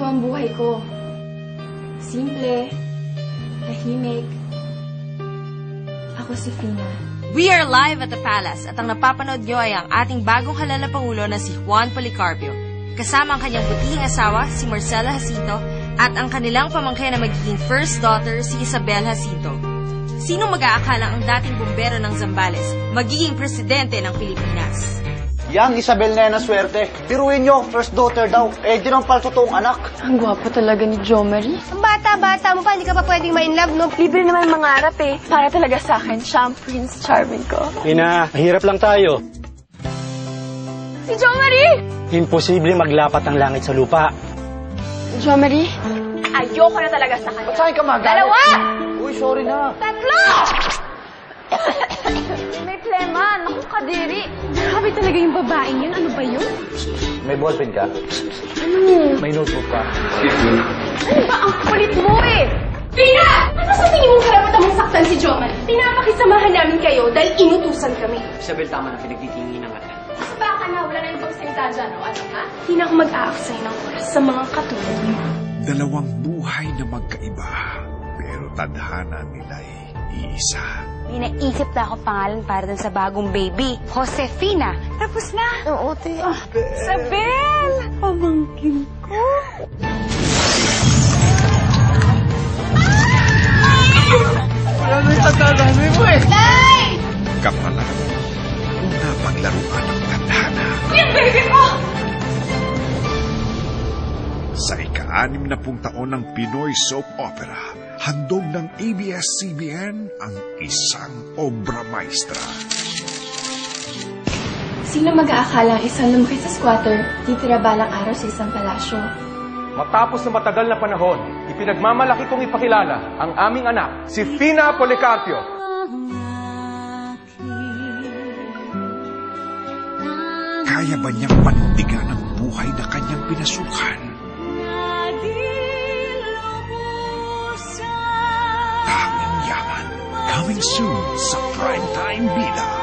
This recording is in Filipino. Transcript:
Ito ang buhay ko. Simple, tahimik. Ako si Fina. We are live at the Palace at ang napapanood nyo ay ang ating bagong halal na Pangulo na si Juan Policarpio. Kasama ang kanyang butihing asawa, si Marcela Jacinto, at ang kanilang pamangkin na magiging first daughter, si Isabel Jacinto. Sinong mag-aakalang ang dating bumbero ng Zambales magiging presidente ng Pilipinas? Yang Isabel na yan ang swerte. Biruin nyo, first daughter daw. Eh, di naman pala totoong anak. Ang gwapo talaga ni Jo Marie. Ang bata-bata mo pa, hindi ka pa pwedeng ma-inlove, no? Libre naman mangarap eh. Para talaga sa akin, siya ang Prince Charming ko. Ina, mahirap lang tayo. Si Jo Marie! Imposible maglapat ang langit sa lupa. Jo Marie? Ayoko na talaga sa kanya. Ba't sa'kin ka magalit? Dalawa! Uy, sorry na. Tatlo! May plema. Naku, kadiri. Grabe talaga yung babaeng yun. Ano ba yun? May ballpen ka? May notebook ka? Ano ba? Ang kulit mo eh! Pina! Ano sa tingin mong karapatan mong saktan si Joman? Pinapakisamahan namin kayo dahil inutusan kami. Isabel, tama na pinagtitinginan ka. Mas baka na wala na ibang salita dyan, o ano ha? Hindi na ako mag-aaksay ng oras sa mga katulad niyo. Dalawang buhay na magkaiba, pero tadhana nila'y iisa. May naisip na ako pangalan para dun sa bagong baby. Josefina. Tapos na. Oo, te. Isabel! Pamangkin ko. Wala na yung tadhana mo eh. Kapalan, kung napaglaruan ng tadhana. Yung baby ko! Sa ika-60 taon ng Pinoy soap opera, handog ng ABS-CBN ang isang obra maestra. Sino mag-aakala ang isang lumaki sa squatter, titira balang araw sa isang palasyo? Matapos na matagal na panahon, ipinagmamalaki kong ipakilala ang aming anak, si Fina Policarpio. Kaya ba niyang panindigan ang buhay na kanyang pinasukan? Tanging yaman. Coming soon sa Primetime Bida.